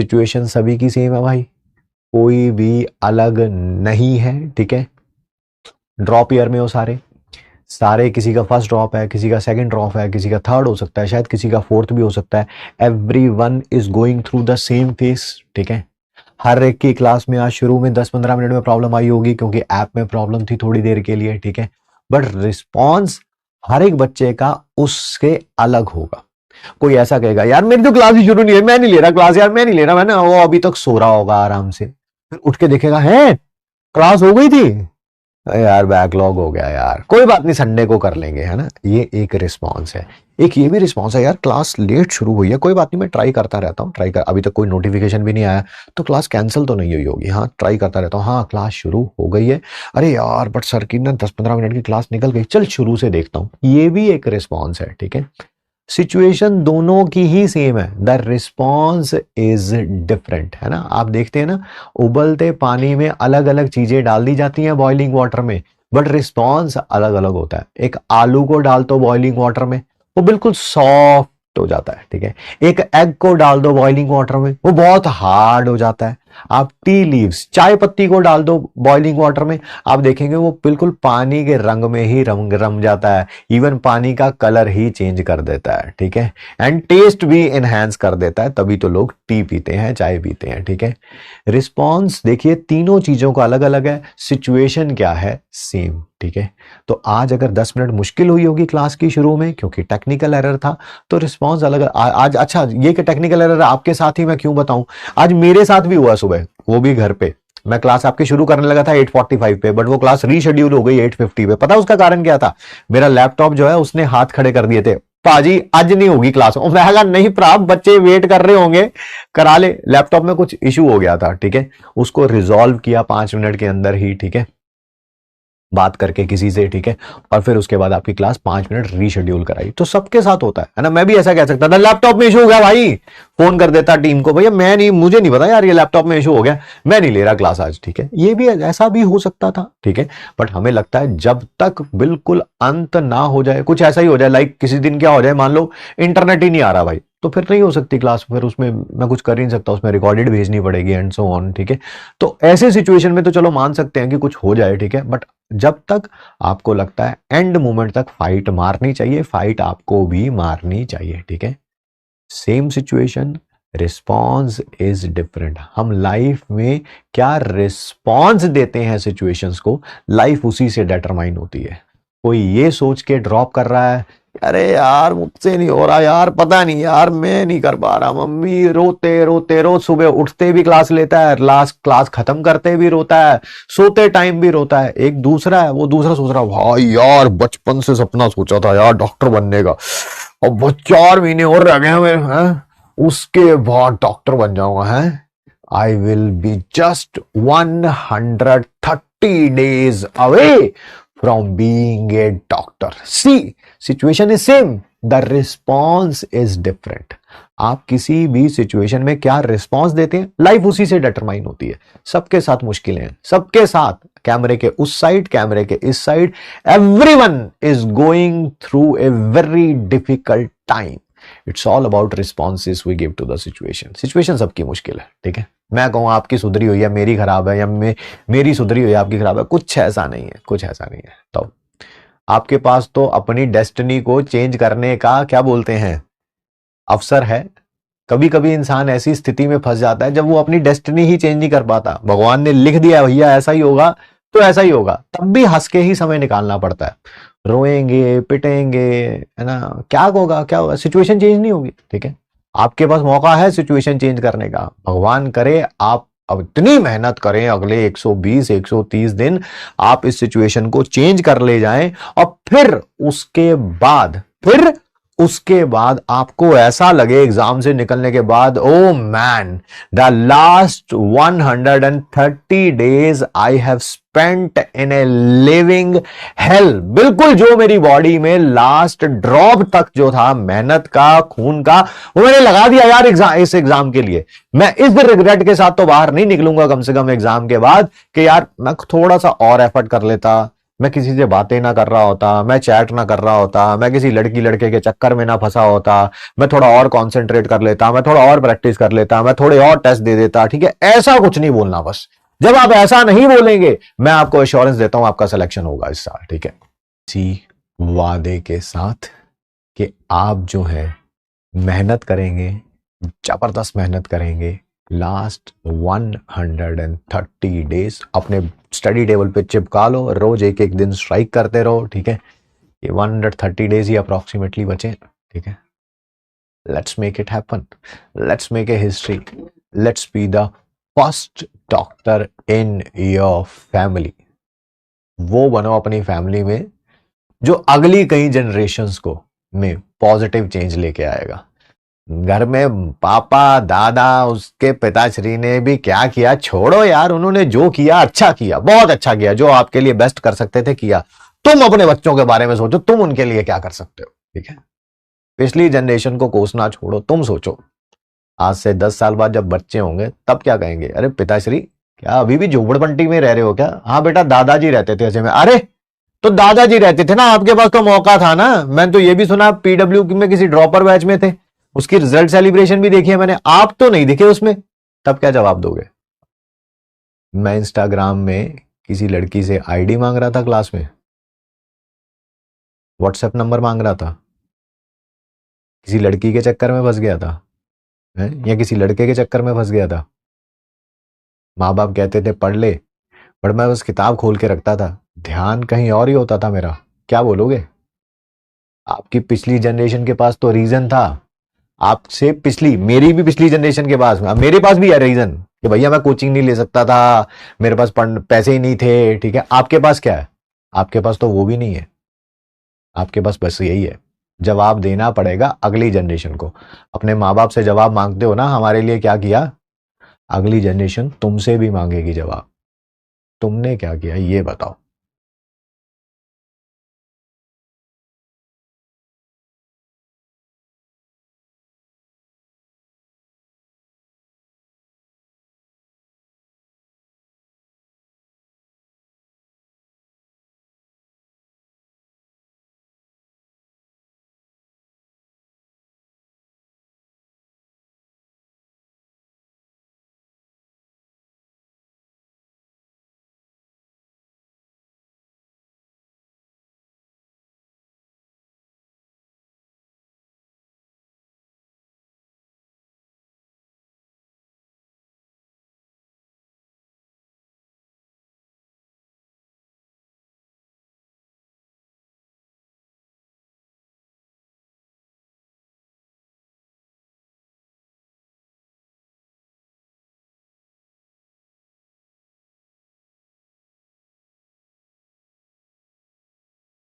Situation सभी की same है भाई, कोई भी अलग नहीं है, ठीक है। ड्रॉप ईयर में हो सारे सारे, किसी का फर्स्ट ड्रॉप है, किसी का सेकंड ड्रॉप है, किसी का थर्ड हो सकता है, शायद किसी का फोर्थ भी हो सकता है। Everyone is going through the same face, ठीक है। हर एक की क्लास में आज शुरू में 10-15 मिनट में प्रॉब्लम आई होगी क्योंकि ऐप में प्रॉब्लम थी थोड़ी देर के लिए, ठीक है। बट रिस्पॉन्स हर एक बच्चे का उसके अलग होगा। कोई ऐसा कहेगा यार मेरी तो क्लास ही शुरू नहीं है, मैं नहीं ले रहा क्लास, यार मैं नहीं ले रहा, मैं ना, वो अभी तक सो रहा होगा आराम से, फिर उठ के देखेगा है क्लास हो गई थी, यार बैकलॉग हो गया यार, कोई बात नहीं संडे को कर लेंगे, है ना। ये एक रिस्पॉन्स है। एक ये भी रिस्पॉन्स है, यार क्लास लेट शुरू हुई है, कोई बात नहीं मैं ट्राई करता रहता हूँ, अभी तक कोई नोटिफिकेशन भी नहीं आया तो क्लास कैंसिल तो नहीं हुई होगी, हाँ ट्राई करता रहता हूँ, हाँ क्लास शुरू हो गई है, अरे यार बट सर की ना 10-15 मिनट की क्लास निकल गई, चल शुरू से देखता हूँ, ये भी एक रिस्पॉन्स है, ठीक है। सिचुएशन दोनों की ही सेम है, द रिस्पॉन्स इज डिफरेंट, है ना। आप देखते हैं ना, उबलते पानी में अलग अलग चीजें डाल दी जाती हैं बॉइलिंग वाटर में, बट रिस्पॉन्स अलग अलग होता है। एक आलू को डाल दो बॉइलिंग वाटर में, वो बिल्कुल सॉफ्ट हो जाता है, ठीक है। एक एग को डाल दो बॉइलिंग वाटर में, वो बहुत हार्ड हो जाता है। आप टी लीव्स, चाय पत्ती को डाल दो बॉइलिंग वाटर में, आप देखेंगे वो बिल्कुल पानी के रंग में ही रम जाता है, इवन पानी का कलर ही चेंज कर देता है, ठीक है। एंड टेस्ट भी एनहांस कर देता है, तभी तो लोग टी पीते हैं, चाय पीते हैं, ठीक है। रिस्पॉन्स देखिए तीनों चीजों का अलग अलग है, सिचुएशन क्या है सेम, ठीक है। तो आज अगर 10 मिनट मुश्किल हुई होगी क्लास की शुरू में क्योंकि टेक्निकल एरर था, तो रिस्पॉन्स अलग आज। अच्छा ये कि टेक्निकल एरर आपके साथ ही मैं क्यों बताऊं, आज मेरे साथ भी हुआ सुबह, वो भी घर पे। मैं क्लास आपके शुरू करने लगा था 8:45 पे, बट वो क्लास रीशेड्यूल हो गई 8:50 पे। पता उसका कारण क्या था, मेरा लैपटॉप जो है उसने हाथ खड़े कर दिए थे, पाजी आज नहीं होगी क्लास। मैं कहा नहीं प्राप, बच्चे वेट कर रहे होंगे, करा ले। लैपटॉप में कुछ इशू हो गया था, ठीक है, उसको रिजॉल्व किया 5 मिनट के अंदर ही, ठीक है, बात करके किसी से, ठीक है। और फिर उसके बाद आपकी क्लास 5 मिनट रीशेड्यूल कराई। तो सबके साथ होता है ना। मैं भी ऐसा कह सकता था लैपटॉप में इशू हो गया भाई, फोन कर देता टीम को, भैया मैं नहीं, मुझे नहीं पता यार ये लैपटॉप में इशू हो गया, मैं नहीं ले रहा क्लास आज, ठीक है। ये भी ऐसा भी हो सकता था, ठीक है। बट हमें लगता है जब तक बिल्कुल अंत ना हो जाए, कुछ ऐसा ही हो जाए, लाइक किसी दिन क्या हो जाए, मान लो इंटरनेट ही नहीं आ रहा भाई, तो फिर नहीं हो सकती क्लास, फिर उसमें मैं कुछ कर ही नहीं सकता, उसमें रिकॉर्डेड भेजनी पड़ेगी एंड सो ऑन, ठीक है। तो ऐसे सिचुएशन में तो चलो मान सकते हैं कि कुछ हो जाए, ठीक है। बट जब तक आपको लगता है एंड मोमेंट तक फाइट मारनी चाहिए, फाइट आपको भी मारनी चाहिए, ठीक है। Same situation, response is different. हम लाइफ में क्या रिस्पॉन्स देते हैं सिचुएशंस को, लाइफ उसी से डिटरमाइन होती है। कोई ये सोच के ड्रॉप कर रहा है, अरे यार मुझसे नहीं हो रहा यार, पता नहीं यार मैं नहीं कर पा रहा, मम्मी रोते रोते, रोज सुबह उठते भी क्लास लेता है, लास्ट क्लास खत्म करते भी रोता है, सोते टाइम भी रोता है। एक दूसरा है, वो दूसरा सोच रहा है भाई यार बचपन से सपना सोचा था यार डॉक्टर बनने का, अब वो 4 महीने और रह गए मेरे, हैं उसके बाद डॉक्टर बन जाऊंगा, है I will be just 130 days away from being a doctor. See, situation is same, the response is different. आप किसी भी सिचुएशन में क्या रिस्पॉन्स देते हैं, लाइफ उसी से डिटरमाइन होती है। सबके साथ मुश्किलें हैं, सबके साथ, कैमरे के उस साइड, कैमरे के इस side, everyone is going through a very difficult time. It's all about responses we give to the situation. Situation सबकी मुश्किल है, ठीक है। मैं कहूँ आपकी सुधरी हुई है, मेरी खराब है, या मेरी सुधरी हुई है आपकी खराब है, कुछ ऐसा नहीं है, कुछ ऐसा नहीं है। तो आपके पास तो अपनी डेस्टिनी को चेंज करने का क्या बोलते हैं अवसर है। कभी कभी इंसान ऐसी स्थिति में फंस जाता है जब वो अपनी डेस्टिनी ही चेंज नहीं कर पाता। भगवान ने लिख दिया भैया ऐसा ही होगा तो ऐसा ही होगा, तब भी हंस के ही समय निकालना पड़ता है। रोएंगे पिटेंगे, है ना, क्या होगा, क्या होगा, सिचुएशन चेंज नहीं होगी, ठीक है। आपके पास मौका है सिचुएशन चेंज करने का। भगवान करे आप अब इतनी मेहनत करें, अगले 120-130 दिन आप इस सिचुएशन को चेंज कर ले जाएं, और फिर उसके बाद आपको ऐसा लगे एग्जाम से निकलने के बाद, oh man the last 130 days I have spent in a living hello. बिल्कुल जो मेरी बॉडी में लास्ट ड्रॉप तक जो था मेहनत का, खून का, वो मैंने लगा दिया यार इस एग्जाम के लिए। मैं इस रिग्रेट के साथ तो बाहर नहीं निकलूंगा कम से कम एग्जाम के बाद कि यार मैं थोड़ा सा और एफर्ट कर लेता, मैं किसी से बातें ना कर रहा होता, मैं चैट ना कर रहा होता, मैं किसी लड़की लड़के के चक्कर में ना फंसा होता, मैं थोड़ा और कॉन्सेंट्रेट कर लेता, मैं थोड़ा और प्रैक्टिस कर लेता, मैं थोड़े और टेस्ट दे देता, ठीक है। ऐसा कुछ नहीं बोलना बस। जब आप ऐसा नहीं बोलेंगे, मैं आपको एश्योरेंस देता हूं आपका सिलेक्शन होगा इस साल, ठीक है। इसी वादे के साथ कि आप जो है मेहनत करेंगे, जबरदस्त मेहनत करेंगे, लास्ट 130 डेज अपने स्टडी टेबल पे चिपका लो, रोज एक एक दिन स्ट्राइक करते रहो, ठीक है। ये 130 डेज ही अप्रोक्सीमेटली बचे, ठीक है। Let's make it happen, let's make a history, let's be the first doctor in your family. वो बनो अपनी फैमिली में जो अगली कई जनरेशन्स को में पॉजिटिव चेंज लेके आएगा। घर में पापा दादा उसके पिताश्री ने भी क्या किया छोड़ो यार, उन्होंने जो किया अच्छा किया, बहुत अच्छा किया, जो आपके लिए बेस्ट कर सकते थे किया। तुम अपने बच्चों के बारे में सोचो, तुम उनके लिए क्या कर सकते हो, ठीक है। पिछली जनरेशन को कोसना छोड़ो, तुम सोचो आज से 10 साल बाद जब बच्चे होंगे तब क्या कहेंगे, अरे पिताश्री क्या अभी भी झोपड़पट्टी में रह रहे हो क्या? हाँ बेटा दादाजी रहते थे ऐसे में। अरे तो दादाजी रहते थे ना, आपके पास तो मौका था ना। मैंने तो ये भी सुना पीडब्ल्यू में किसी ड्रॉपर बैच में थे, उसकी रिजल्ट सेलिब्रेशन भी देखी है मैंने, आप तो नहीं दिखे उसमें। तब क्या जवाब दोगे? मैं इंस्टाग्राम में किसी लड़की से आईडी मांग रहा था क्लास में, व्हाट्सएप नंबर मांग रहा था, किसी लड़की के चक्कर में फंस गया था या किसी लड़के के चक्कर में फंस गया था। माँ बाप कहते थे पढ़ ले, पर मैं बस किताब खोल के रखता था, ध्यान कहीं और ही होता था मेरा। क्या बोलोगे? आपकी पिछली जनरेशन के पास तो रीजन था, आपसे पिछली, मेरी भी पिछली जनरेशन के पास, मेरे पास भी है रीजन कि भैया मैं कोचिंग नहीं ले सकता था, मेरे पास पैसे ही नहीं थे, ठीक है। आपके पास क्या है? आपके पास तो वो भी नहीं है, आपके पास बस यही है, जवाब देना पड़ेगा अगली जनरेशन को। अपने माँ बाप से जवाब मांगते हो ना हमारे लिए क्या किया, अगली जनरेशन तुमसे भी मांगेगी जवाब, तुमने क्या किया ये बताओ।